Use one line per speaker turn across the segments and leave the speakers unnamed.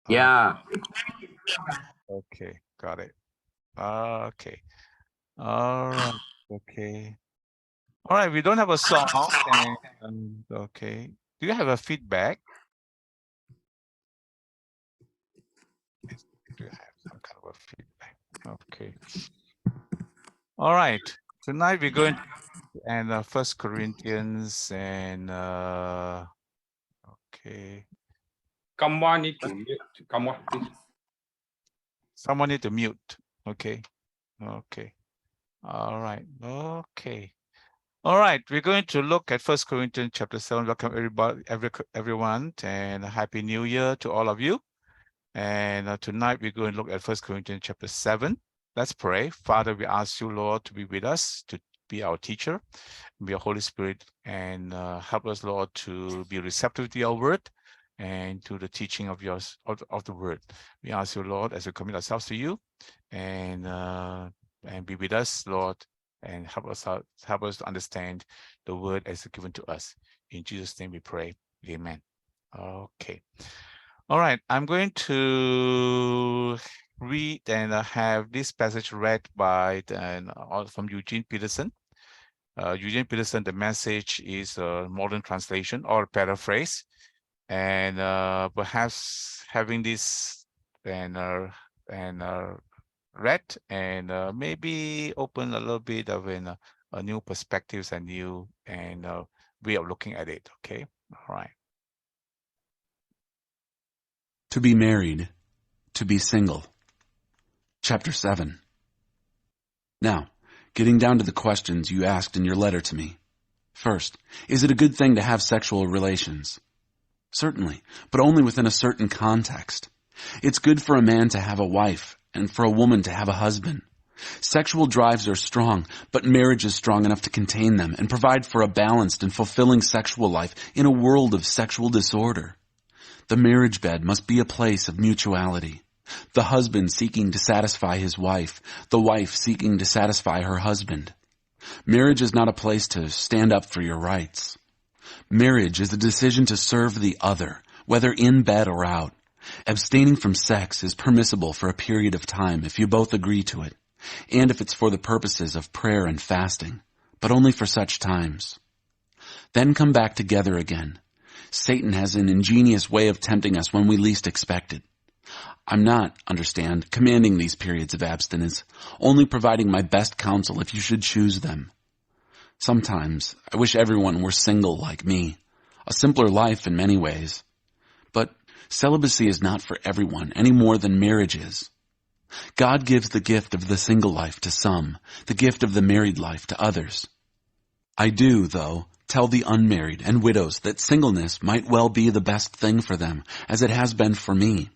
Yeah.
Okay, got it. Okay. All right. Okay. All right. We don't have a song. Okay. Do you have a feedback? Do you have some kind of a feedback? Okay. All right. Tonight we're going to and First Corinthians and okay.
Someone need to mute. Come on, please.
Someone need to mute. Okay. Okay. All right. Okay. All right. We're going to look at First Corinthians chapter 7. Welcome everyone, and a happy New Year to all of you. And tonight we're going to look at First Corinthians chapter 7. Let's pray. Father, we ask you, Lord, to be with us, to be our teacher, be our Holy Spirit, and help us, Lord, to be receptive to your word and to the teaching of yours of the word. We ask you, Lord, as we commit ourselves to you, and be with us, Lord, and help us to understand the word as given to us. In Jesus' name we pray. Amen. Okay. All right. I'm going to read and have this passage read by from Eugene Peterson. Eugene Peterson, the message is a modern translation or paraphrase, and perhaps having this and read and maybe open a little bit of a new perspectives and new way of looking at it. Okay, all right.
To be married, to be single. Chapter 7. Now, getting down to the questions you asked in your letter to me. First, is it a good thing to have sexual relations? Certainly, but only within a certain context. It's good for a man to have a wife and for a woman to have a husband. Sexual drives are strong, but marriage is strong enough to contain them and provide for a balanced and fulfilling sexual life in a world of sexual disorder. The marriage bed must be a place of mutuality. The husband seeking to satisfy his wife, the wife seeking to satisfy her husband. Marriage is not a place to stand up for your rights. Marriage is a decision to serve the other, whether in bed or out. Abstaining from sex is permissible for a period of time if you both agree to it, and if it's for the purposes of prayer and fasting, but only for such times. Then come back together again. Satan has an ingenious way of tempting us when we least expect it. I'm not, understand, commanding these periods of abstinence, only providing my best counsel if you should choose them. Sometimes I wish everyone were single like me, a simpler life in many ways. But celibacy is not for everyone any more than marriage is. God gives the gift of the single life to some, the gift of the married life to others. I do, though, tell the unmarried and widows that singleness might well be the best thing for them, as it has been for me.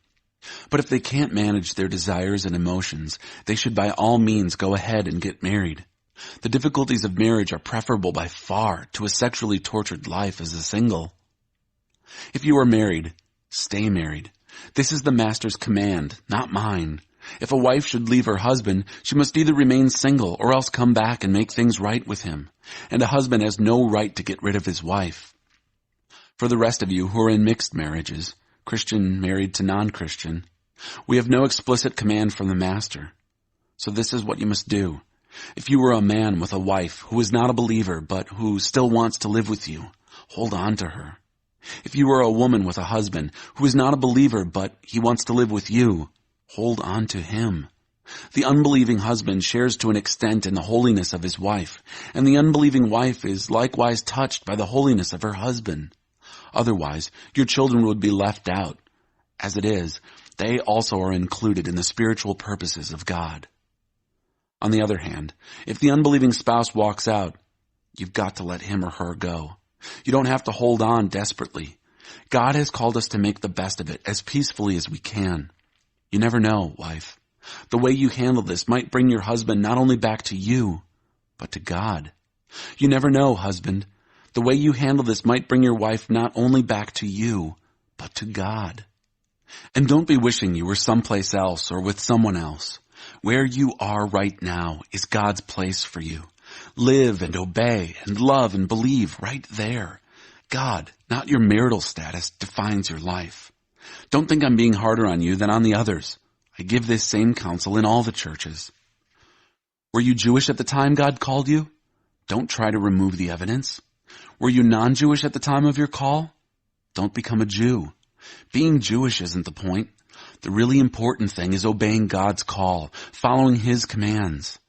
But if they can't manage their desires and emotions, they should by all means go ahead and get married. The difficulties of marriage are preferable by far to a sexually tortured life as a single. If you are married, stay married. This is the Master's command, not mine. If a wife should leave her husband, she must either remain single or else come back and make things right with him. And a husband has no right to get rid of his wife. For the rest of you who are in mixed marriages, Christian married to non-Christian, we have no explicit command from the Master. So this is what you must do. If you were a man with a wife who is not a believer but who still wants to live with you, hold on to her. If you are a woman with a husband who is not a believer but he wants to live with you, hold on to him. The unbelieving husband shares to an extent in the holiness of his wife, and the unbelieving wife is likewise touched by the holiness of her husband. Otherwise, your children would be left out. As it is, they also are included in the spiritual purposes of God. On the other hand, if the unbelieving spouse walks out, you've got to let him or her go. You don't have to hold on desperately. God has called us to make the best of it as peacefully as we can. You never know, wife. The way you handle this might bring your husband not only back to you, but to God. You never know, husband. The way you handle this might bring your wife not only back to you, but to God. And don't be wishing you were someplace else or with someone else. Where you are right now is God's place for you. Live and obey and love and believe right there. God, not your marital status, defines your life. Don't think I'm being harder on you than on the others. I give this same counsel in all the churches. Were you Jewish at the time God called you? Don't try to remove the evidence. Were you non-Jewish at the time of your call? Don't become a Jew. Being Jewish isn't the point. The really important thing is obeying God's call, following His commands.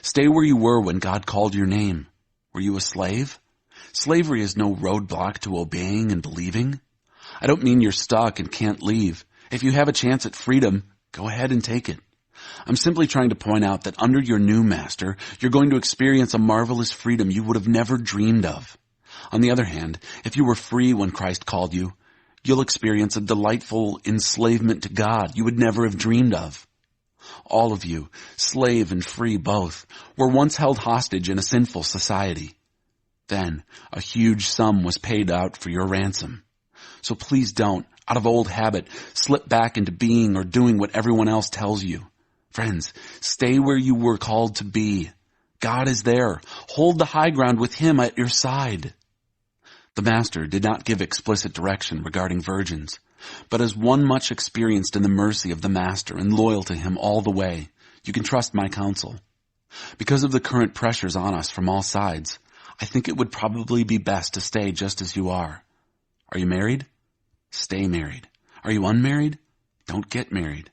Stay where you were when God called your name. Were you a slave? Slavery is no roadblock to obeying and believing. I don't mean you're stuck and can't leave. If you have a chance at freedom, go ahead and take it. I'm simply trying to point out that under your new master, you're going to experience a marvelous freedom you would have never dreamed of. On the other hand, if you were free when Christ called you, you'll experience a delightful enslavement to God you would never have dreamed of. All of you, slave and free both, were once held hostage in a sinful society. Then, a huge sum was paid out for your ransom. So please don't, out of old habit, slip back into being or doing what everyone else tells you. Friends, stay where you were called to be. God is there. Hold the high ground with Him at your side. The Master did not give explicit direction regarding virgins, but as one much experienced in the mercy of the Master and loyal to Him all the way, you can trust my counsel. Because of the current pressures on us from all sides, I think it would probably be best to stay just as you are. Are you married? Stay married. Are you unmarried? Don't get married.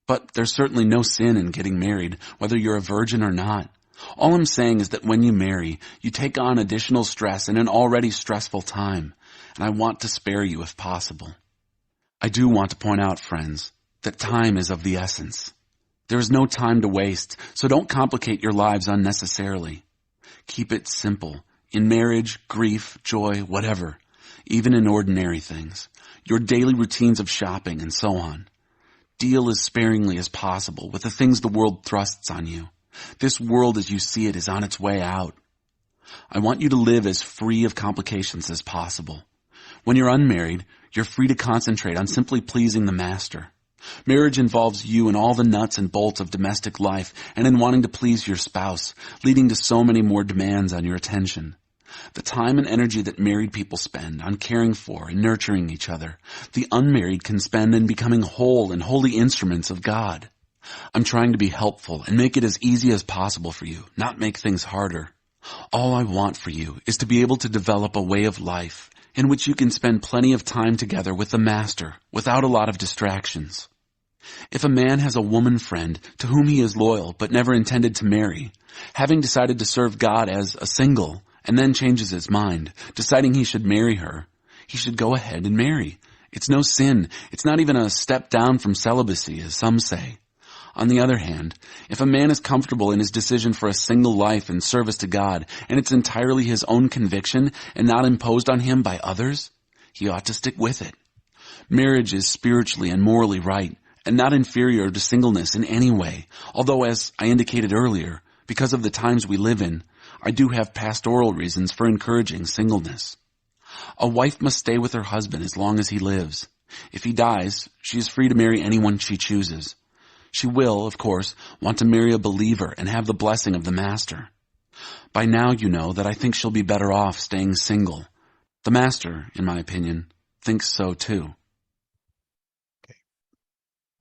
But there's certainly no sin in getting married, whether you're a virgin or not. All I'm saying is that when you marry, you take on additional stress in an already stressful time, and I want to spare you if possible. I do want to point out, friends, that time is of the essence. There is no time to waste, so don't complicate your lives unnecessarily. Keep it simple, in marriage, grief, joy, whatever, even in ordinary things, your daily routines of shopping and so on. Deal as sparingly as possible with the things the world thrusts on you. This world as you see it is on its way out. I want you to live as free of complications as possible. When you're unmarried, you're free to concentrate on simply pleasing the Master. Marriage involves you in all the nuts and bolts of domestic life and in wanting to please your spouse, leading to so many more demands on your attention. The time and energy that married people spend on caring for and nurturing each other, the unmarried can spend in becoming whole and holy instruments of God. I'm trying to be helpful and make it as easy as possible for you, not make things harder. All I want for you is to be able to develop a way of life in which you can spend plenty of time together with the Master without a lot of distractions. If a man has a woman friend to whom he is loyal but never intended to marry, having decided to serve God as a single, and then changes his mind, deciding he should marry her, he should go ahead and marry. It's no sin. It's not even a step down from celibacy, as some say. On the other hand, if a man is comfortable in his decision for a single life in service to God, and it's entirely his own conviction and not imposed on him by others, he ought to stick with it. Marriage is spiritually and morally right, and not inferior to singleness in any way, although, as I indicated earlier, because of the times we live in, I do have pastoral reasons for encouraging singleness. A wife must stay with her husband as long as he lives. If he dies, she is free to marry anyone she chooses. She will, of course, want to marry a believer and have the blessing of the Master. By now you know that I think she'll be better off staying single. The Master, in my opinion, thinks so too.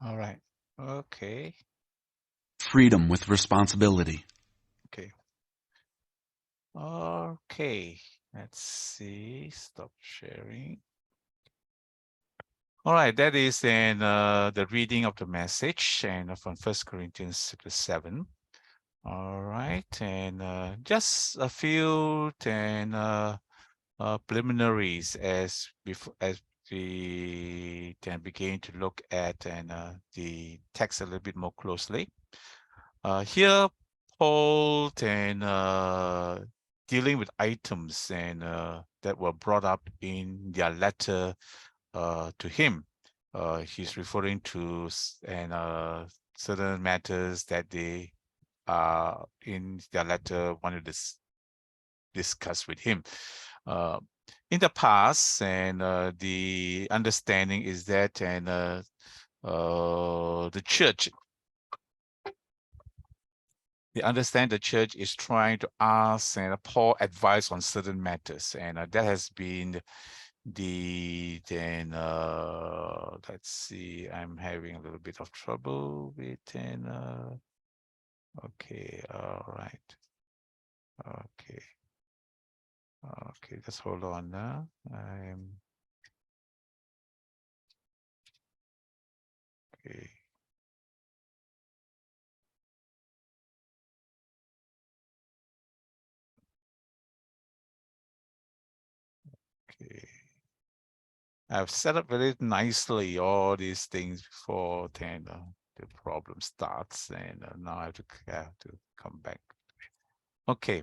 All right. Okay.
Freedom with responsibility.
Okay. Okay. Let's see. Stop sharing. All right. That is in the reading of the message and from 1 Corinthians chapter 7. All right. And just a few preliminaries as we can begin to look at the text a little bit more closely. Here, Paul dealing with items that were brought up in their letter to him. He's referring to certain matters that they in their letter wanted to discuss with him. In the past, the understanding is that the church, they understand the church is trying to ask Paul advice on certain matters, and that has been then let's see, I'm having a little bit of trouble with okay, all right. Okay. Okay, just hold on now. Okay. Okay. I've set up very nicely all these things before then the problem starts, and now I have to come back. Okay.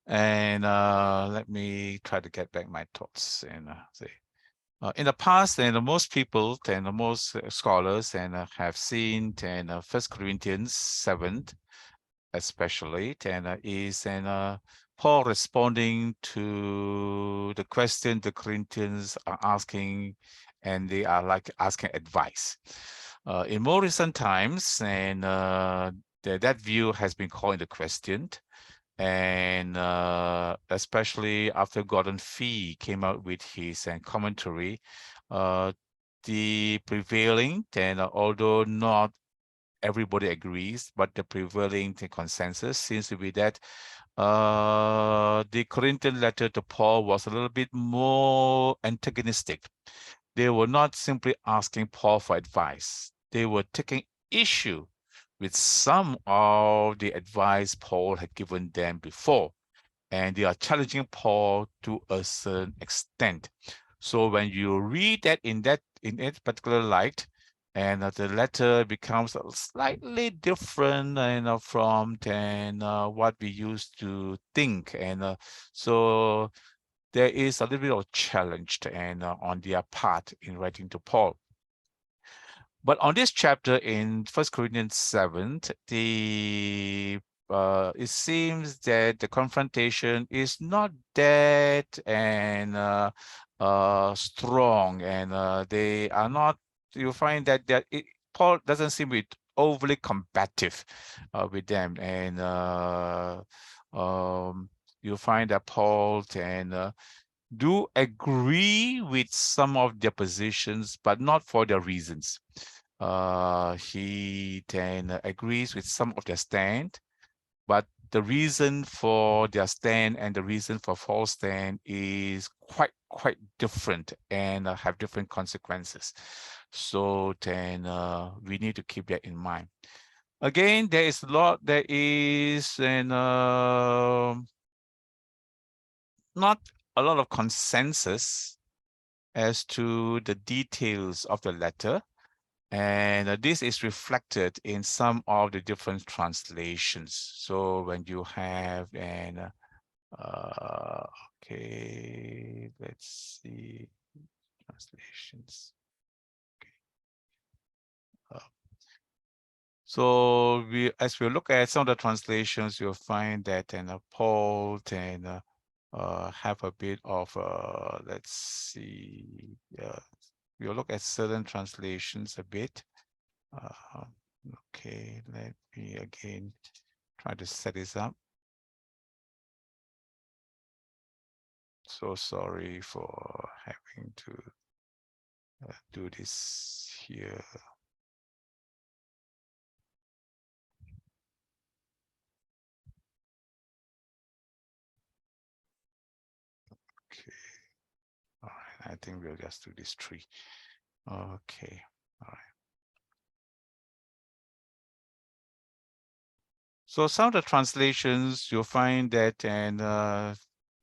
And let me try to get back my thoughts and say. In the past, and most people and most scholars have seen First Corinthians 7, especially, is Paul responding to the question the Corinthians are asking, and they are like asking advice. In more recent times, and that view has been called into question. And especially after Gordon Fee came out with his commentary, the prevailing, and although not everybody agrees, but the prevailing consensus seems to be that the Corinthian letter to Paul was a little bit more antagonistic. They were not simply asking Paul for advice. They were taking issue with some of the advice Paul had given them before, and they are challenging Paul to a certain extent. So when you read that in that particular light, and the letter becomes slightly different from what we used to think, and so there is a little bit of challenge on their part in writing to Paul. But on this chapter in 1 Corinthians 7, it seems that the confrontation is not that strong, and they are not. You find that Paul doesn't seem to be overly combative with them, and you find that Paul do agree with some of their positions, but not for their reasons. He then agrees with some of their stand, but the reason for their stand and the reason for Paul's stand is quite different and have different consequences. So then we need to keep that in mind. Again, there is not a lot of consensus as to the details of the letter. And this is reflected in some of the different translations. So when you have okay, let's see translations. Okay. So as we look at some of the translations, you'll find that Paul have a bit of let's see. We'll look at certain translations a bit. Okay, let me again try to set this up. So sorry for having to do this here. Okay, all right, I think we'll just do this tree. Okay, all right. So some of the translations you'll find that, and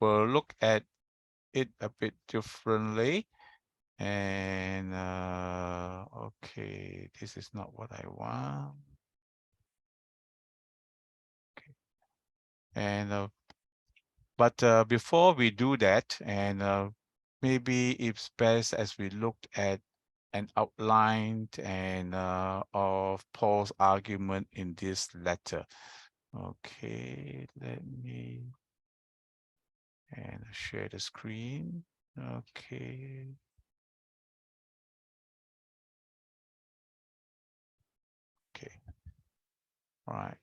we'll look at it a bit differently. And okay, this is not what I want. Okay, and but before we do that, and maybe it's best as we looked at an outline of Paul's argument in this letter. Okay, let me share the screen. Okay. Okay. All right.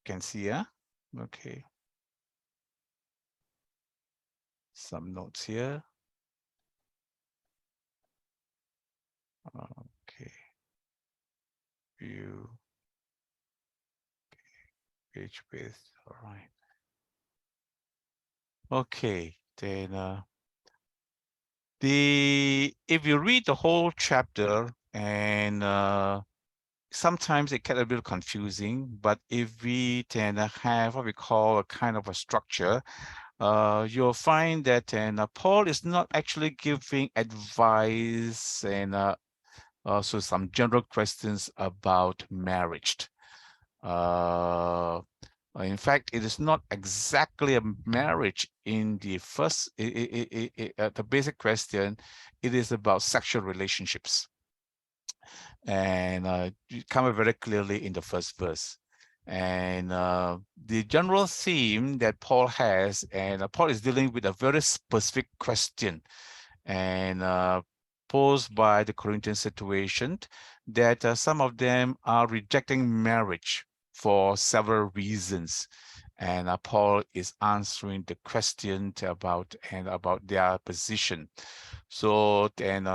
Can see, yeah? Okay. some notes here. Okay. View. Page width. All right. Okay. Then if you read the whole chapter, and sometimes it gets a bit confusing, but if we then have what we call a kind of a structure, you'll find that Paul is not actually giving advice and so some general questions about marriage. In fact, it is not exactly a marriage in the first, the basic question. It is about sexual relationships. And it comes very clearly in the first verse. And the general theme that Paul has, and Paul is dealing with a very specific question, and posed by the Corinthian situation, that some of them are rejecting marriage for several reasons. And Paul is answering the question about their position. So then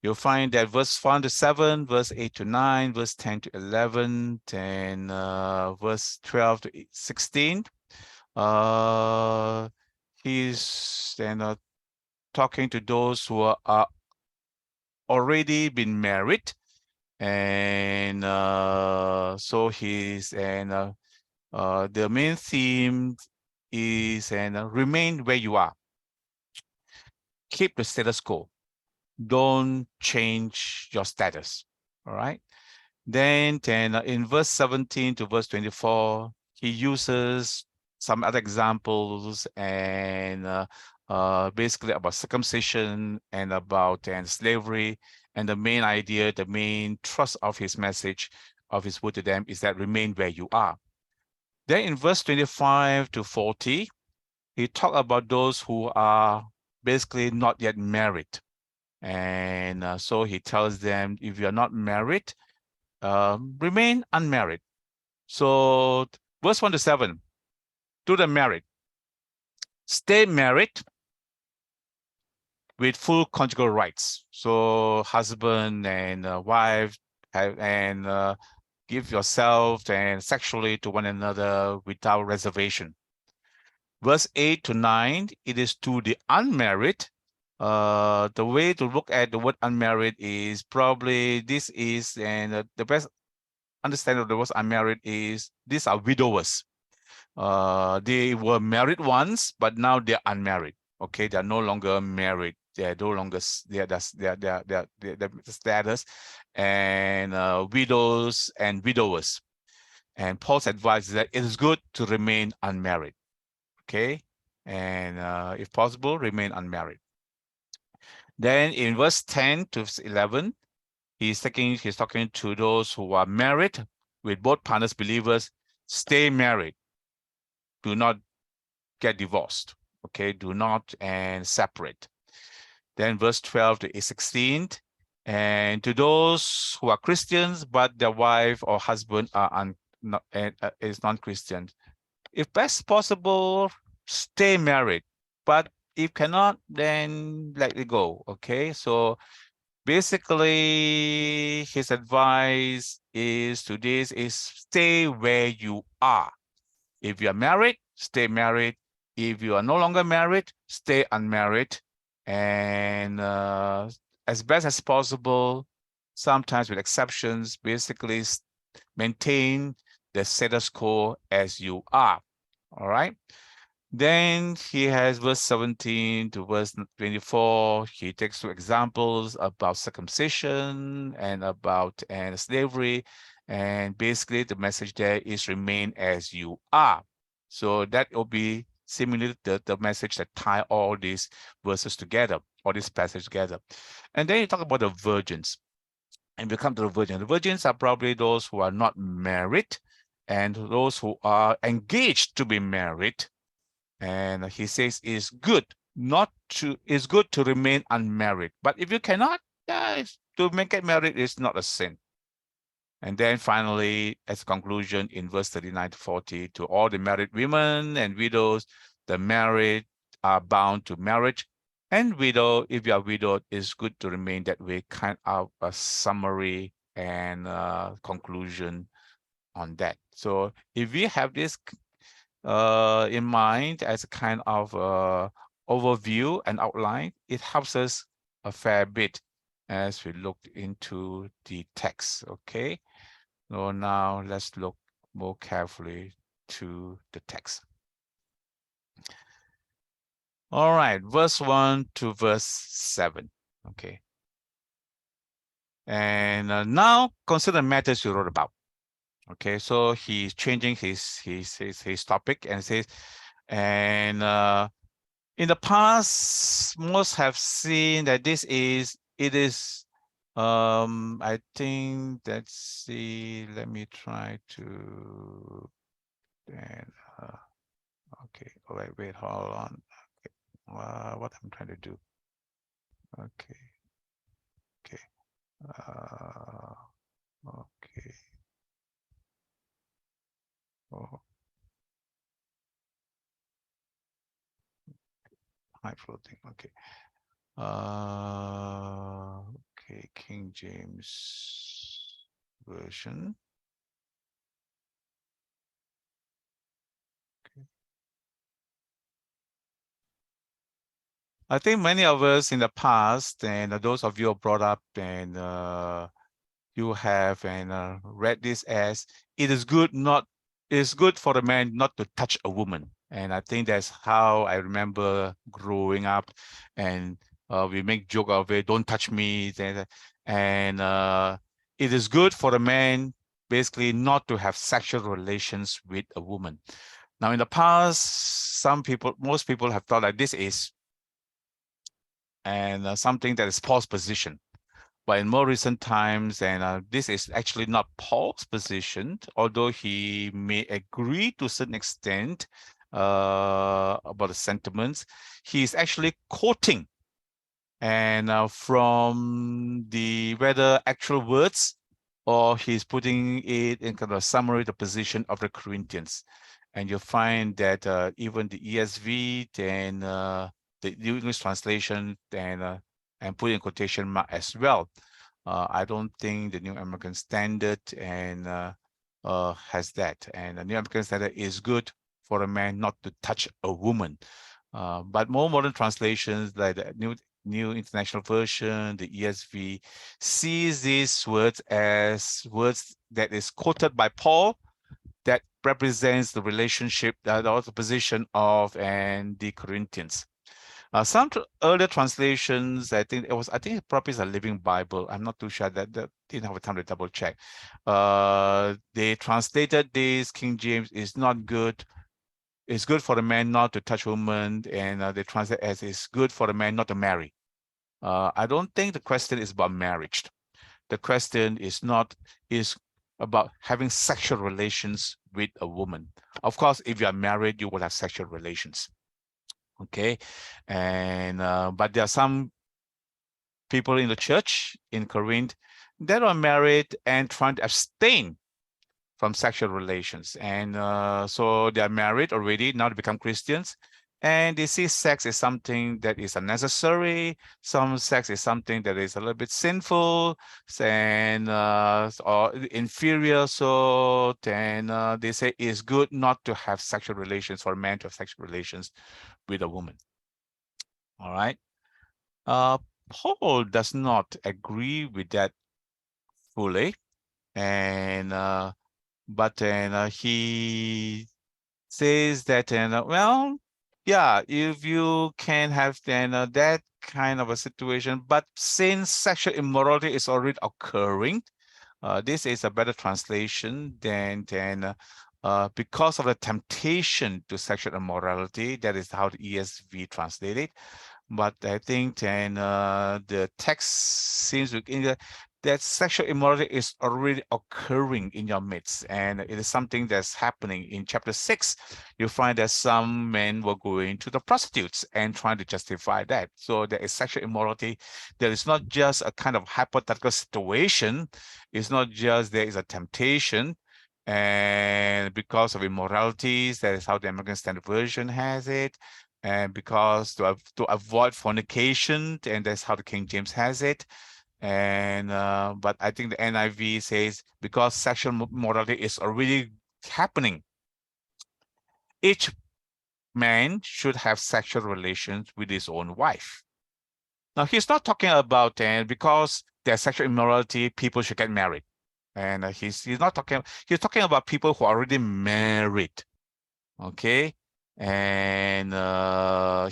you'll find that verse 1 to 7, verse 8 to 9, verse 10 to 11, and verse 12 to 16. He's then talking to those who are already been married, and so he's the main theme is remain where you are, keep the status quo, don't change your status. All right. Then in verse 17 to verse 24, he uses some other examples and basically about circumcision and about slavery. And the main idea, the main thrust of his message, of his word to them, is that remain where you are. Then in verse 25 to 40, he talked about those who are basically not yet married. And so he tells them, if you're not married, remain unmarried. So verse 1 to 7, to the married, stay married with full conjugal rights. So husband and wife give yourself and sexually to one another without reservation. Verse 8 to 9, it is to the unmarried. The way to look at the word unmarried is probably this is, and the best understanding of the word unmarried is these are widowers. They were married once, but now they're unmarried. Okay, they're no longer married. They're no longer their status, and widows and widowers. And Paul's advice is that it is good to remain unmarried. Okay, and if possible, remain unmarried. Then in verse 10 to 11, he's talking to those who are married with both partners, believers. Stay married. Do not get divorced. Okay, do not and separate. Then verse 12 to 16, and to those who are Christians but their wife or husband are is non-Christian, if best possible, stay married. But if cannot, then let it go. Okay, so basically his advice is to this is stay where you are. If you are married, stay married. If you are no longer married, stay unmarried. And as best as possible, sometimes with exceptions, basically maintain the status quo as you are. All right. Then he has verse 17 to verse 24. He takes two examples about circumcision and about slavery. And basically the message there is remain as you are. So that will be similarly the message that tie all these verses together, all this passage together. And then you talk about the virgins. And we come to the virgins. The virgins are probably those who are not married and those who are engaged to be married. And he says it's good to remain unmarried. But if you cannot, to make it married is not a sin. And then finally, as a conclusion, in verse 39 to 40, to all the married women and widows, the married are bound to marriage, and widow, if you are widowed, it's good to remain that way. Kind of a summary and conclusion on that. So if we have this in mind as a kind of overview and outline, it helps us a fair bit as we look into the text. Okay, so now let's look more carefully to the text. All right, verse 1 to verse 7. Okay, and now consider matters you wrote about. Okay, so he's changing his topic and says, and in the past, most have seen that it is I think let's see, let me try to and okay, all right, wait, hold on. Okay. What I'm trying to do. Okay. Okay. Okay. Oh. High floating. Okay. Okay, King James Version. Okay. I think many of us in the past, and those of you who are brought up and you have and read this as it is good for the man not to touch a woman. And I think that's how I remember growing up, and we make joke of it, don't touch me, and it is good for the man basically not to have sexual relations with a woman. Now in the past, most people have thought that this is something that is Paul's position. But in more recent times, and this is actually not Paul's position, although he may agree to a certain extent about the sentiments, he's actually quoting and from the whether actual words or he's putting it in kind of a summary, the position of the Corinthians. And you'll find that even the ESV and the New English translation and put in quotation mark as well. I don't think the New American Standard and has that. And the New American Standard is good for a man not to touch a woman. But more modern translations like the New International Version, the ESV, sees these words as words that is quoted by Paul that represents the relationship, or the position of and the Corinthians. Some earlier translations, I think it probably is a Living Bible. I'm not too sure, that didn't have a time to double check. They translated this, King James is not good. It's good for the man not to touch women, and they translate as it's good for the man not to marry. I don't think the question is about marriage. The question is about having sexual relations with a woman. Of course, if you are married, you will have sexual relations. Okay, and but there are some people in the church in Corinth that are married and trying to abstain from sexual relations, and so they are married already, now they become Christians, and they see sex as something that is unnecessary. Some sex is something that is a little bit sinful and or inferior. So then they say it's good not to have sexual relations, for a man to have sexual relations with a woman. All right. Paul does not agree with that fully, and but then he says that, well, yeah, if you can have then that kind of a situation, but since sexual immorality is already occurring, this is a better translation than because of the temptation to sexual immorality. That is how the ESV translated. But I think then the text seems to indicate that sexual immorality is already occurring in your midst, and it is something that's happening. In chapter 6, you find that some men were going to the prostitutes and trying to justify that. So there is sexual immorality. There is not just a kind of hypothetical situation. It's not just there is a temptation, and because of immoralities, that is how the American Standard Version has it. and because to avoid fornication, and that's how the King James has it. And but I think the NIV says because sexual morality is already happening, each man should have sexual relations with his own wife. Now he's not talking about because there's sexual immorality, people should get married. And he's not talking. He's talking about people who are already married. Okay, and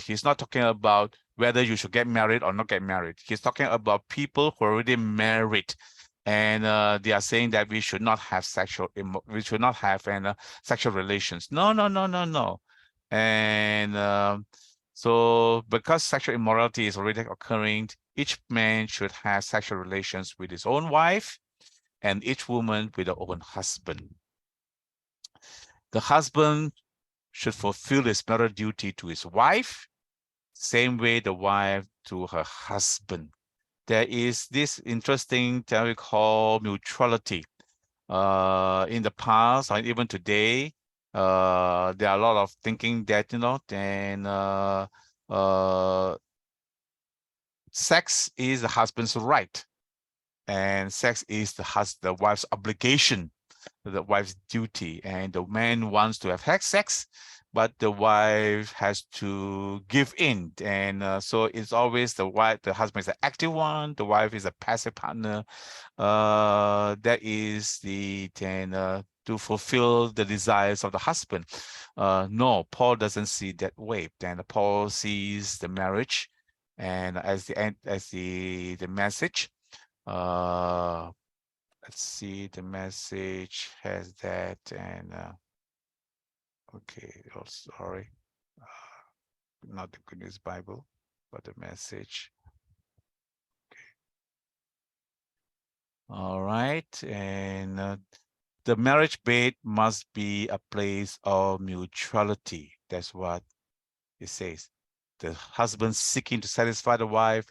he's not talking about whether you should get married or not get married. He's talking about people who are already married, and they are saying that we should not have sexual relations. No, no, no, no, no. And so because sexual immorality is already occurring, each man should have sexual relations with his own wife, and each woman with her own husband. The husband should fulfill his marital duty to his wife, same way the wife to her husband. There is this interesting thing we call mutuality. In the past, or even today, there are a lot of thinking that, sex is the husband's right, and sex is the wife's obligation, the wife's duty, and the man wants to have sex, but the wife has to give in. And so it's always the husband is the active one, the wife is a passive partner. That is to fulfill the desires of the husband. No, Paul doesn't see that way. And Paul sees the marriage and as the message. Let's see, the message has that, and okay, oh sorry, not the Good News Bible, but the message. Okay. All right, and the marriage bed must be a place of mutuality. That's what it says. The husband seeking to satisfy the wife,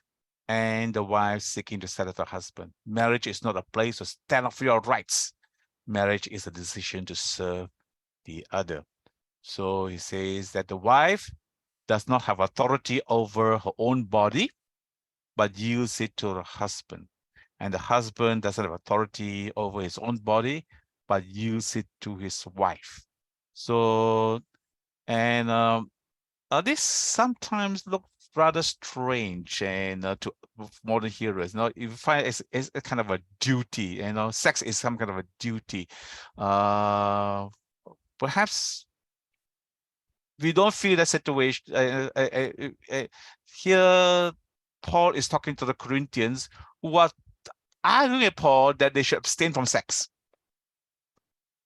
and the wife seeking to satisfy the husband. Marriage is not a place to stand up for your rights. Marriage is a decision to serve the other. So he says that the wife does not have authority over her own body, but yields it to her husband. And the husband doesn't have authority over his own body, but yields it to his wife. So, and this sometimes looks rather strange and to modern hearers. You find it's a kind of a duty. Sex is some kind of a duty. Perhaps we don't feel that situation. Here, Paul is talking to the Corinthians who are arguing with Paul that they should abstain from sex.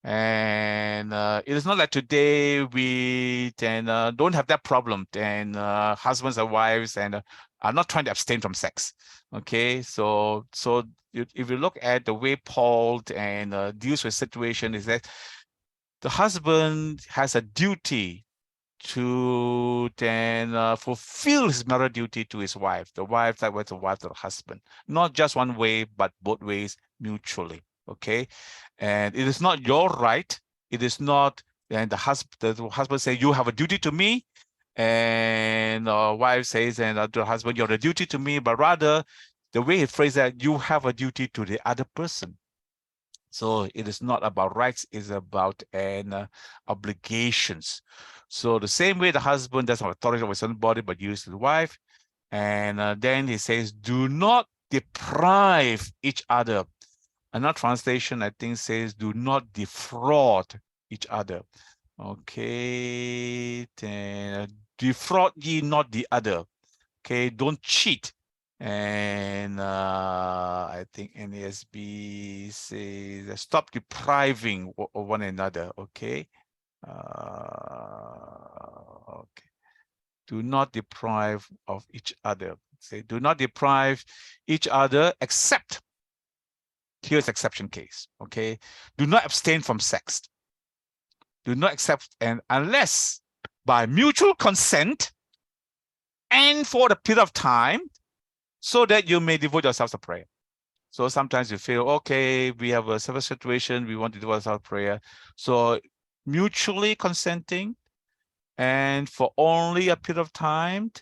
And it is not like today we don't have that problem, and husbands and wives are not trying to abstain from sex. Okay, so if you look at the way Paul deals with situation, is that the husband has a duty to fulfill his marital duty to his wife. The wife that was the wife to the husband, not just one way, but both ways mutually. Okay, and it is not your right. It is not, and the husband says you have a duty to me, and wife says, and the husband, you're a duty to me, but rather the way he phrased that, you have a duty to the other person. So it is not about rights, it's about obligations. So the same way the husband doesn't have authority over his own body, but uses the wife. And then he says, do not deprive each other. Another translation, I think, says, do not defraud each other. Okay, then, defraud ye not the other. Okay, don't cheat. And I think NASB says, stop depriving of one another. Okay. Okay. Do not deprive of each other. Say, do not deprive each other except, here's exception case. Okay. Do not abstain from sex. Do not accept, and unless by mutual consent and for the period of time, so that you may devote yourselves to prayer. So sometimes you feel, okay, we have a severe situation, we want to devote ourselves to prayer. So mutually consenting and for only a period of time,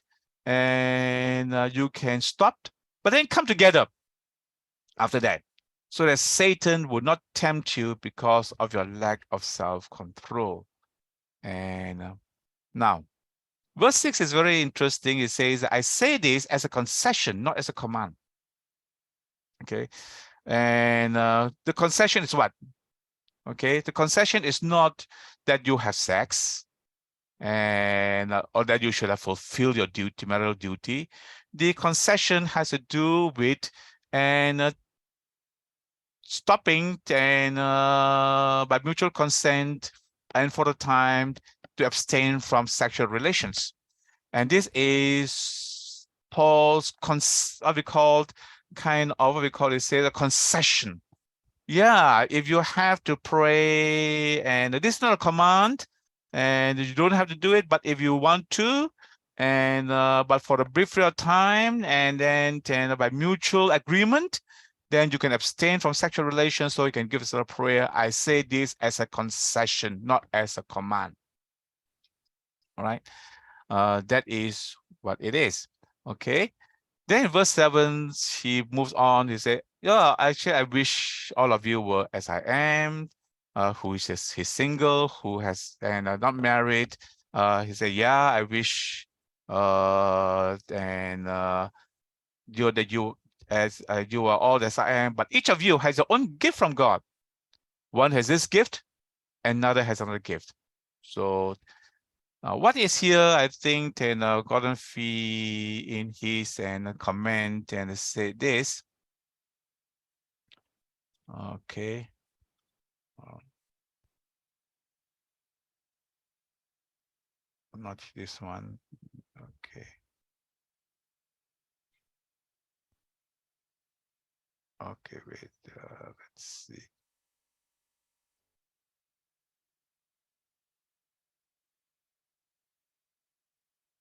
and you can stop, but then come together after that, so that Satan would not tempt you because of your lack of self-control. And now, verse 6 is very interesting. It says, I say this as a concession, not as a command. Okay. And the concession is what? Okay. The concession is not that you have sex and or that you should have fulfilled your duty, marital duty. The concession has to do with stopping and by mutual consent and for the time to abstain from sexual relations. And this is Paul's what we call say a concession. Yeah, if you have to pray, and this is not a command, and you don't have to do it, but if you want to, and but for a brief period of time, and then by mutual agreement, then you can abstain from sexual relations, so you can give us a prayer. I say this as a concession, not as a command. All right, that is what it is. Okay. Then in verse 7, he moves on. He said, yeah, actually, I wish all of you were as I am, who is he's single, who has and not married. He said, yeah, I wish you as you are all as I am, but each of you has your own gift from God. One has this gift, another has another gift. So what is here, I think, Gordon Fee in his comment and say this. Okay. Not this one. Okay. Okay, wait, let's see.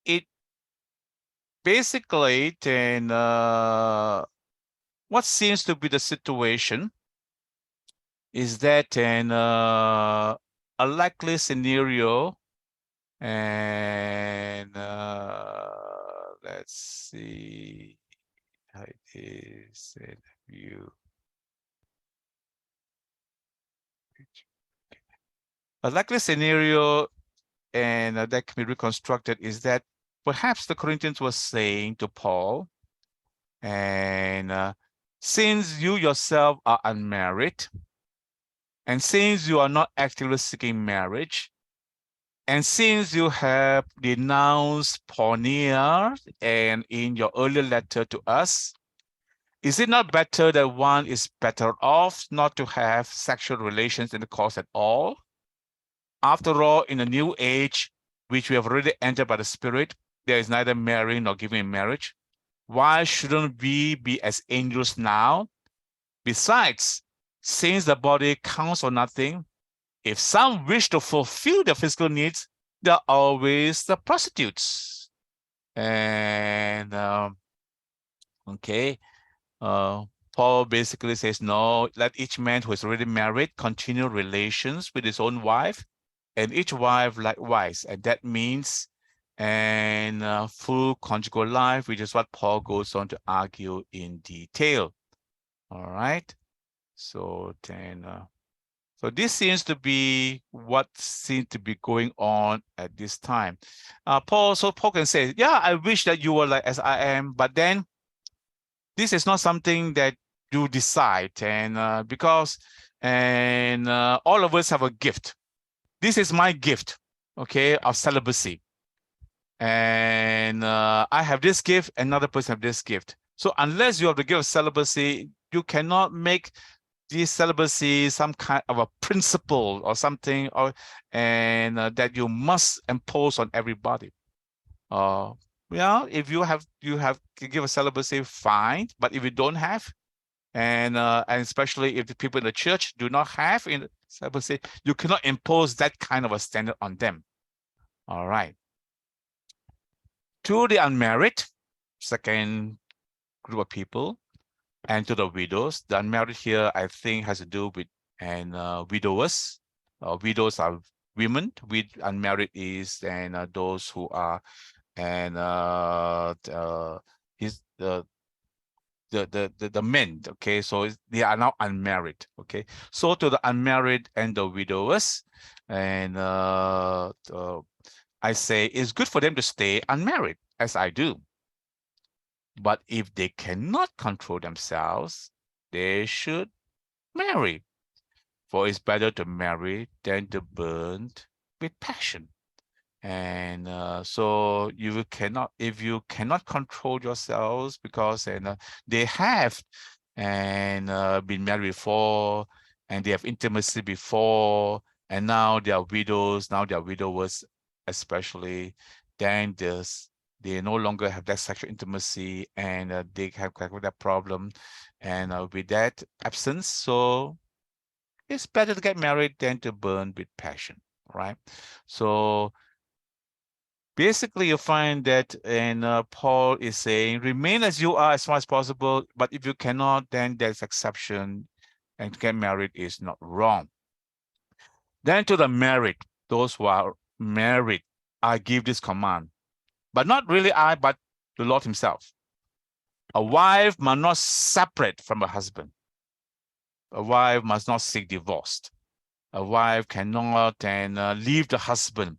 It basically what seems to be the situation is that a likely scenario, and let's see how it is in view. A likely scenario, and that can be reconstructed, is that perhaps the Corinthians were saying to Paul, and since you yourself are unmarried, and since you are not actively seeking marriage, and since you have denounced porneia and in your earlier letter to us, is it not better that one is better off not to have sexual relations in the course at all? After all, in the new age, which we have already entered by the Spirit, there is neither marrying nor giving in marriage. Why shouldn't we be as angels now? Besides, since the body counts for nothing, if some wish to fulfill their physical needs, there are always the prostitutes. And okay, Paul basically says, no, let each man who is already married continue relations with his own wife, and each wife likewise. And that means full conjugal life, which is what Paul goes on to argue in detail. All right. So then, so this seems to be what seems to be going on at this time. Paul can say, yeah, I wish that you were like as I am, but then this is not something that you decide, and because all of us have a gift. This is my gift, okay, of celibacy. And I have this gift, another person have this gift. So unless you have the gift of celibacy, you cannot make this celibacy some kind of a principle or something, or that you must impose on everybody. Yeah, if you have to give a celibacy, fine. But if you don't have, and especially if the people in the church do not have in celibacy, you cannot impose that kind of a standard on them. All right. To the unmarried, second group of people, and to the widows. The unmarried here, I think, has to do with widowers. Widows are women, with unmarried is and those who are and his the men. Okay, so they are now unmarried. Okay, so to the unmarried and the widowers, and I say it's good for them to stay unmarried, as I do. But if they cannot control themselves, they should marry. For it's better to marry than to burn with passion. And so you cannot, if you cannot control yourselves, because they have been married before, and they have intimacy before, and now they are widows, now they are widowers especially, then they no longer have that sexual intimacy, and they have that problem, and with that absence, so it's better to get married than to burn with passion, right? So basically, you find that, and Paul is saying, remain as you are as far as possible, but if you cannot, then there's exception, and to get married is not wrong. Then to the married, those who are married, I give this command, but not really I, but the Lord himself. A wife must not separate from a husband. A wife must not seek divorce. A wife cannot leave the husband.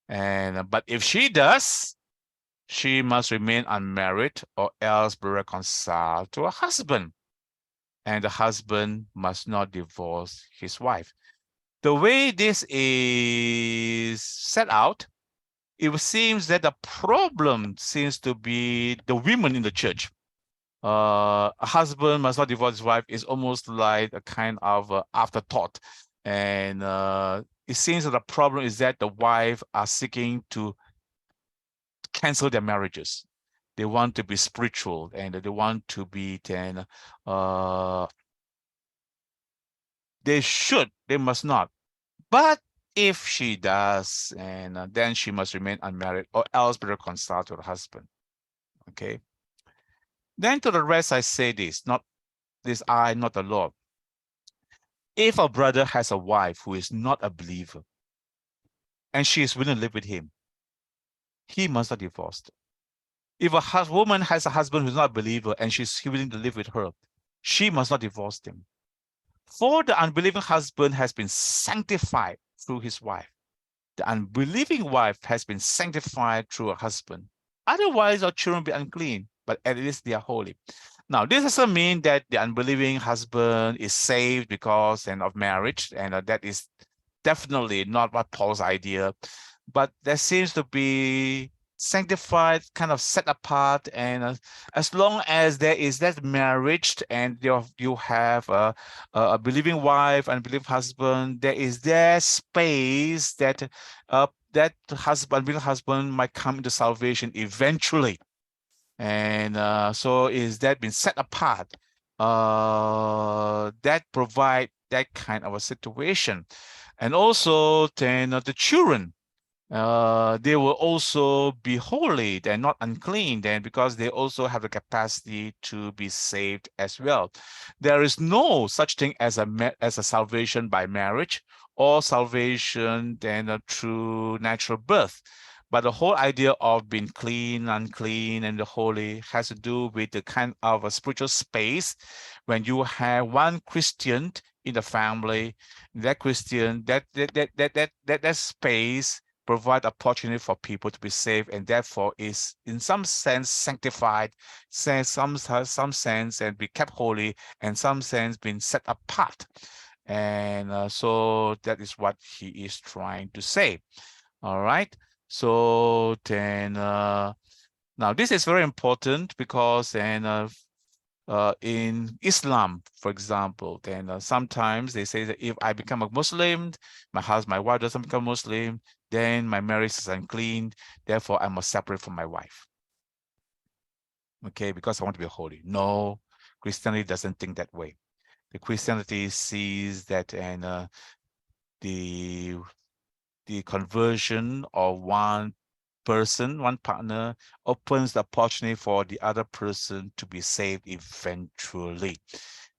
But if she does, she must remain unmarried or else be reconciled to her husband. And the husband must not divorce his wife. The way this is set out, it seems that the problem seems to be the women in the church. A husband must not divorce his wife is almost like a kind of afterthought. And it seems that the problem is that the wife are seeking to cancel their marriages. They want to be spiritual, and they want to be they must not. But if she does, and then she must remain unmarried or else be reconciled to her husband. Okay. Then to the rest, I say this, not the Lord. If a brother has a wife who is not a believer, and she is willing to live with him, he must not divorce her. If a woman has a husband who's not a believer and she's willing to live with her, she must not divorce him. For the unbelieving husband has been sanctified through his wife. The unbelieving wife has been sanctified through her husband. Otherwise, our children will be unclean, but at least they are holy. Now, this doesn't mean that the unbelieving husband is saved because of marriage, and that is definitely not what Paul's idea. But there seems to be sanctified, kind of set apart, and as long as there is that marriage and you have a believing wife and believing husband, there is that space that that believing husband might come into salvation eventually. And so is that been set apart, that provide that kind of a situation. And also then the children, they will also be holy and not unclean, then, because they also have the capacity to be saved as well. There is no such thing as a salvation by marriage or salvation then through natural birth. But the whole idea of being clean, unclean, and the holy has to do with the kind of a spiritual space. When you have one Christian in the family, that Christian, that space provide opportunity for people to be saved, and therefore is in some sense sanctified, some sense, and be kept holy, and some sense being set apart. And so that is what he is trying to say. All right. So then now this is very important, because then in Islam, for example, then sometimes they say that if I become a Muslim, my wife doesn't become Muslim, then my marriage is unclean, therefore I must separate from my wife. Okay, because I want to be holy. No, Christianity doesn't think that way. The Christianity sees that the conversion of one person, one partner, opens the opportunity for the other person to be saved eventually.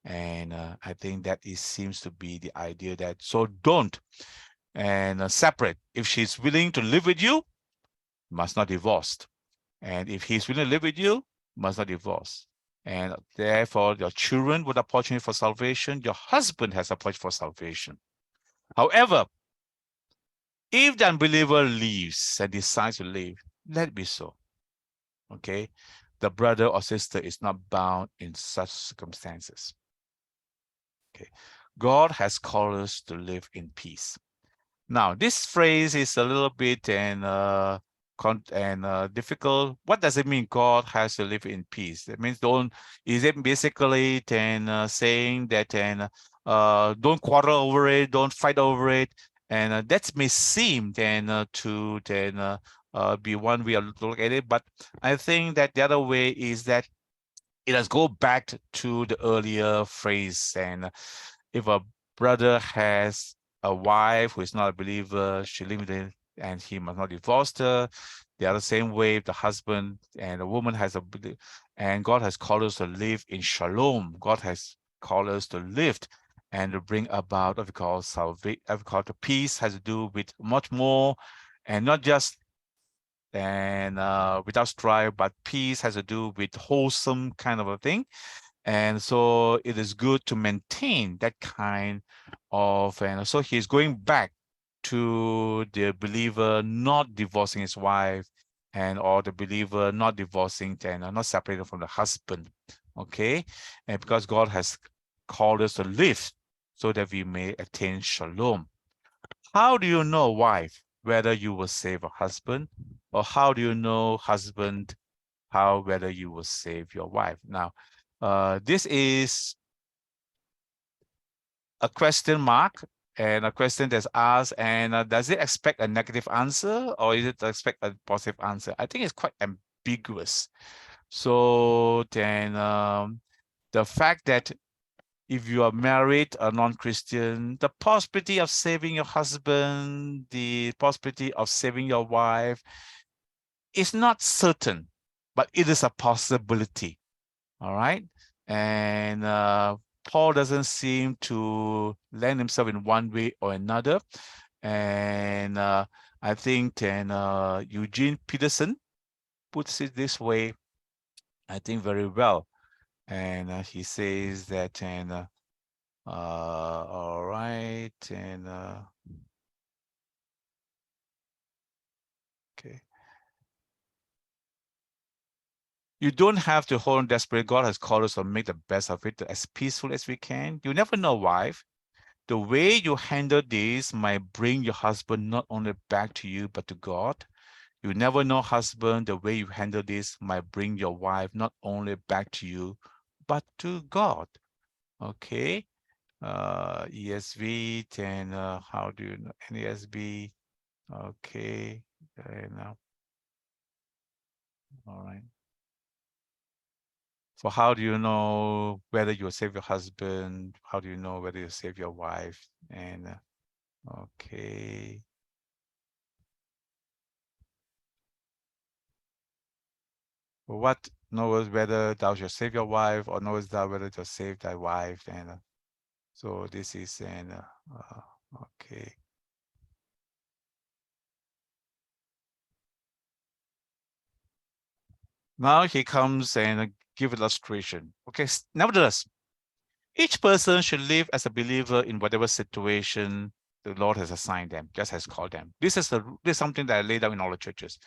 And I think that it seems to be the idea that, so don't and separate. If she's willing to live with you, must not divorce. And if he's willing to live with you, must not divorce. And therefore, your children would have opportunity for salvation. Your husband has opportunity for salvation. However, if the unbeliever leaves and decides to leave, let it be so. Okay, the brother or sister is not bound in such circumstances. Okay, God has called us to live in peace. Now, this phrase is a little bit difficult. What does it mean? God has to live in peace. It means don't. Is it basically saying that don't quarrel over it, don't fight over it, and that may seem to be one way to look at it. But I think that the other way is that it has go back to the earlier phrase, and if a brother has a wife who is not a believer, she limited, and he must not divorce her. The other same way, if the husband and a woman has and God has called us to live in shalom. God has called us to live and to bring about what we call salvation. What we call the peace has to do with much more, and not just without strife, but peace has to do with wholesome kind of a thing. And so it is good to maintain that kind of, and so he's going back to the believer not divorcing his wife, or the believer not divorcing and not separated from the husband. Okay, and because God has called us to live so that we may attain shalom. How do you know, wife, whether you will save a husband, or how do you know, husband, whether you will save your wife? Now, this is a question mark and a question that's asked, and does it expect a negative answer or is it expect a positive answer? I think it's quite ambiguous. So then the fact that if you are married, a non-Christian, the possibility of saving your husband, the possibility of saving your wife is not certain, but it is a possibility. All right. And Paul doesn't seem to land himself in one way or another. And I think Eugene Peterson puts it this way, I think very well. And he says that, all right, okay. You don't have to hold on desperately. God has called us to make the best of it as peaceful as we can. You never know, wife. The way you handle this might bring your husband not only back to you, but to God. You never know, husband, the way you handle this might bring your wife not only back to you, but to God. Okay. ESV, then how do you know? NASB. Okay. All right. So how do you know whether you save your husband? How do you know whether you save your wife? And okay. What knows whether thou shalt save your wife, or knowest thou whether thou save thy wife? And so this is okay. Now he comes and give illustration. Okay, nevertheless, each person should live as a believer in whatever situation the Lord has assigned them, just has called them. This is something that I laid out in all the churches.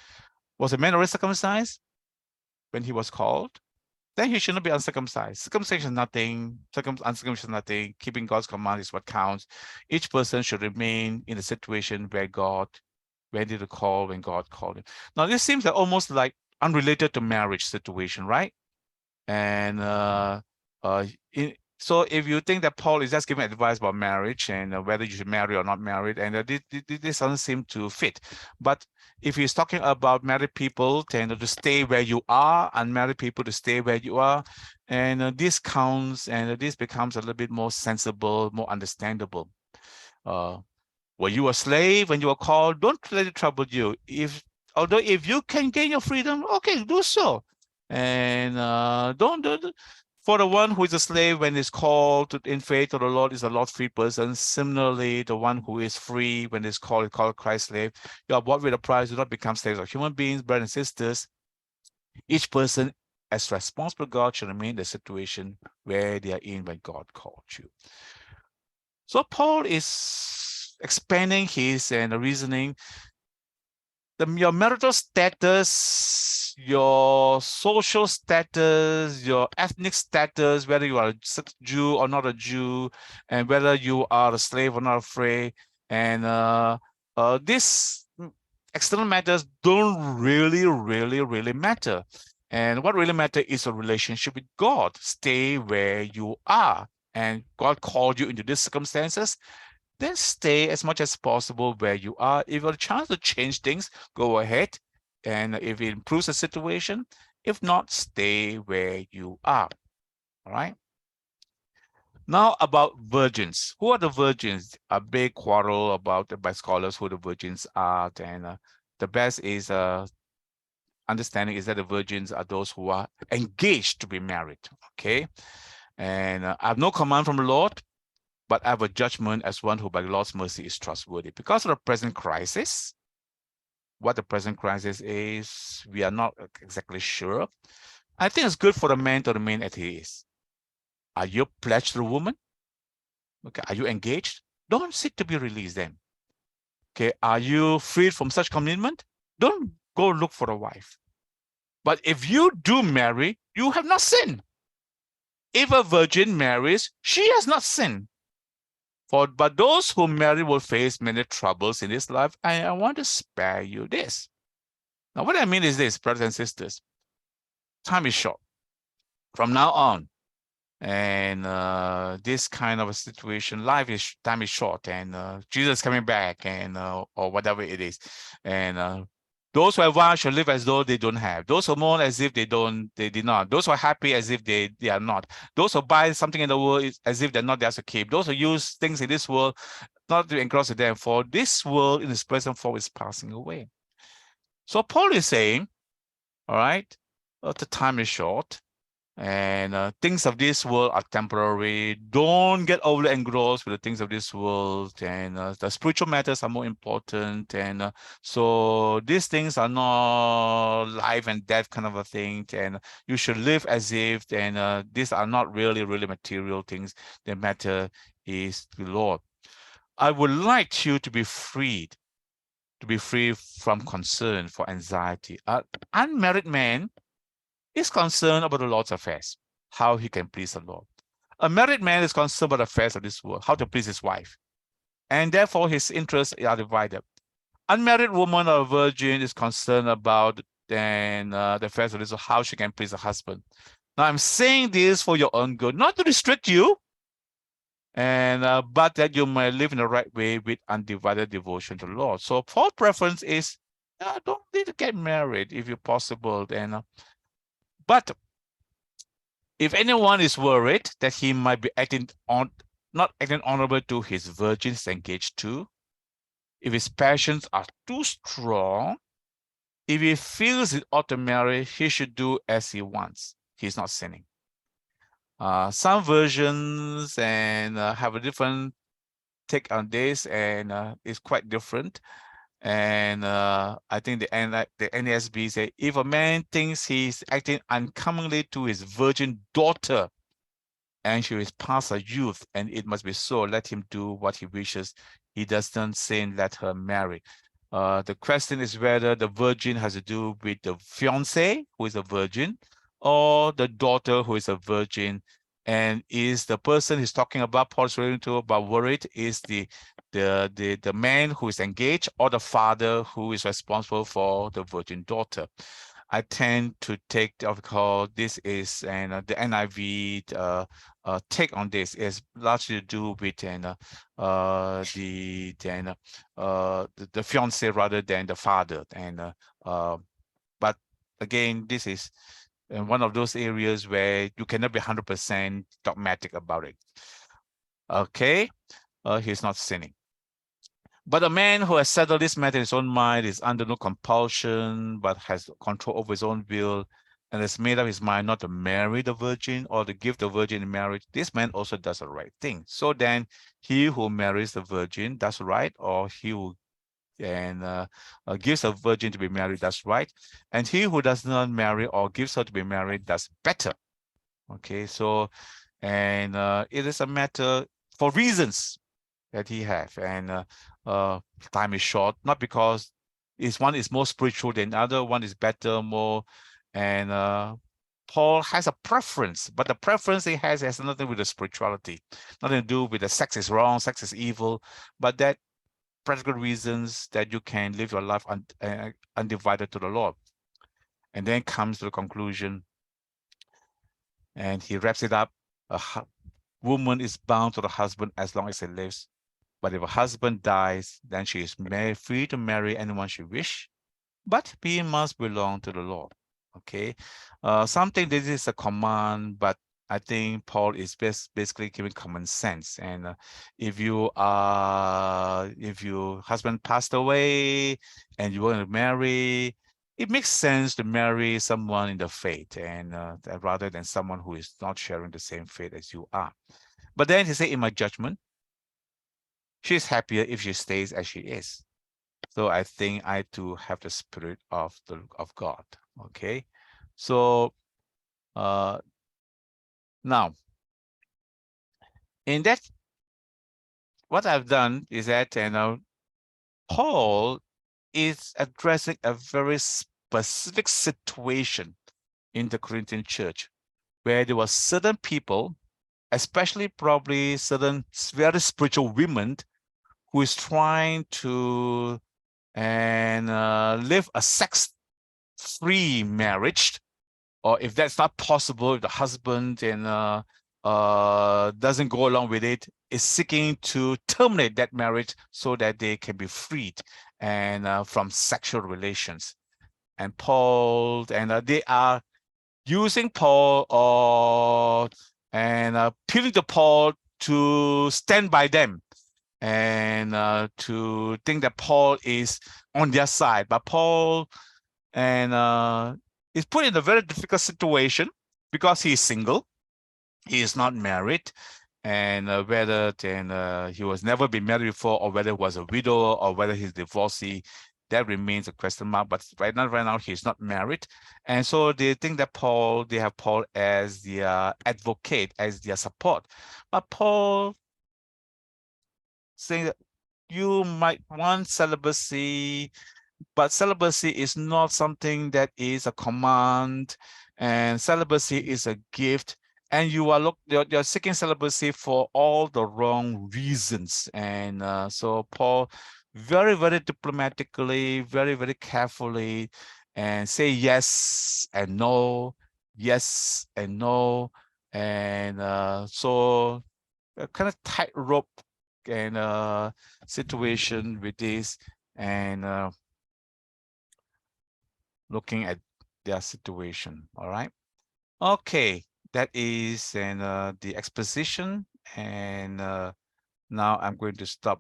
Was a man already circumcised when he was called? Then he should not be uncircumcised. Circumcision is nothing. Uncircumcision is nothing. Keeping God's command is what counts. Each person should remain in the situation where God ready to call when God called him. Now, this seems like almost like unrelated to marriage situation, right? And so if you think that Paul is just giving advice about marriage and whether you should marry or not married, and this doesn't seem to fit. But if he's talking about married people tend to stay where you are, unmarried people to stay where you are, and this counts, and this becomes a little bit more sensible, more understandable. Were you a slave when you were called? Don't let it trouble you. Although if you can gain your freedom, okay, do so. And don't For the one who is a slave when is called in faith to the Lord is a Lord free person. Similarly, the one who is free when is called Christ's slave. You are bought with a price. Do not become slaves of human beings, brothers and sisters. Each person, as responsible God, should remain in the situation where they are in when God called you. So Paul is expanding his reasoning. Your marital status, your social status, your ethnic status, whether you are a Jew or not a Jew, and whether you are a slave or not a free, and these external matters don't really matter. And what really matters is a relationship with God. Stay where you are. And God called you into these circumstances. Then stay as much as possible where you are. If you have a chance to change things, go ahead. And if it improves the situation, if not, stay where you are. All right. Now about virgins. Who are the virgins? A big quarrel about by scholars who the virgins are. And the best is understanding is that the virgins are those who are engaged to be married. Okay. And I have no command from the Lord, but I have a judgment as one who by the Lord's mercy is trustworthy. Because of the present crisis, what the present crisis is, we are not exactly sure. I think it's good for the man to remain as he is. Are you pledged to the woman? Okay, are you engaged? Don't seek to be released then. Okay, are you freed from such commitment? Don't go look for a wife. But if you do marry, you have not sinned. If a virgin marries, she has not sinned. But those who marry will face many troubles in this life, and I want to spare you this. Now, what I mean is this, brothers and sisters, time is short. From now on, and this kind of a situation, time is short, and Jesus is coming back, and or whatever it is, and those who have one shall live as though they don't have. Those who mourn as if they did not. Those who are happy as if they are not. Those who buy something in the world as if they're not theirs to keep. Those who use things in this world not to engross them. For this world in its present form is passing away. So Paul is saying, all right, the time is short. And things of this world are temporary. Don't get overly engrossed with the things of this world. And the spiritual matters are more important. And so these things are not life and death kind of a thing. And you should live as if, and these are not really material things. The matter is the Lord. I would like you to be free from concern for anxiety. An unmarried man is concerned about the Lord's affairs, how he can please the Lord. A married man is concerned about the affairs of this world, how to please his wife. And therefore, his interests are divided. Unmarried woman or a virgin is concerned about the affairs of this world, how she can please her husband. Now, I'm saying this for your own good, not to restrict you, but that you may live in the right way with undivided devotion to the Lord. So Paul's preference is, don't need to get married if you're possible. But if anyone is worried that he might be not acting honorable to his virgins engaged to, if his passions are too strong, if he feels he ought to marry, he should do as he wants. He's not sinning. Some versions have a different take on this, and it's quite different. And I think the NASB say, if a man thinks he's acting uncommonly to his virgin daughter, and she is past her youth, and it must be so, let him do what he wishes. He doesn't sin, let her marry. The question is whether the virgin has to do with the fiance, who is a virgin, or the daughter, who is a virgin. And is the person he's talking about, Paul's referring to about worried, is the man who is engaged, or the father who is responsible for the virgin daughter. I tend to take this is, and the NIV take on this is largely to do with the fiance rather than the father. But again, this is one of those areas where you cannot be 100% dogmatic about it. Okay, he's not sinning. But a man who has settled this matter in his own mind is under no compulsion, but has control over his own will. and has made up his mind not to marry the virgin or to give the virgin in marriage, this man also does the right thing. So then he who marries the virgin does right, or he who gives a virgin to be married does right, and he who does not marry or gives her to be married does better. Okay, so it is a matter for reasons that he have, and time is short, not because one is more spiritual than the other, one is better, more, and Paul has a preference, but the preference he has nothing with the spirituality, nothing to do with the sex is wrong, sex is evil, but that practical reasons that you can live your life undivided to the Lord. And then comes to the conclusion, and he wraps it up. A woman is bound to the husband as long as he lives. But if a husband dies, then she is free to marry anyone she wish, but he must belong to the Lord. Okay, something this is a command, but I think Paul is basically giving common sense. And if your husband passed away and you want to marry, it makes sense to marry someone in the faith, and rather than someone who is not sharing the same faith as you are. But then he said, in my judgment, she's happier if she stays as she is. So I think I too have the spirit of God. Okay, so now in that, what I've done is that Paul is addressing a very specific situation in the Corinthian church, where there were certain people, especially probably certain very spiritual women, who is trying to live a sex-free marriage, or if that's not possible, if the husband doesn't go along with it, is seeking to terminate that marriage so that they can be freed from sexual relations. And Paul, they are using Paul appealing to Paul to stand by them, and to think that Paul is on their side. But Paul is put in a very difficult situation because he is single, he is not married, and whether he was never been married before, or whether he was a widow, or whether he's divorcee, that remains a question mark. But right now he's not married, and so they think that they have Paul as their advocate, as their support. But Paul saying that you might want celibacy, but celibacy is not something that is a command, and celibacy is a gift, and you're seeking celibacy for all the wrong reasons. And so Paul very, very diplomatically, very, very carefully, and say yes and no, yes and no, and so a kind of tightrope situation with this, and looking at their situation. All right. Okay, that is the exposition, and now I'm going to stop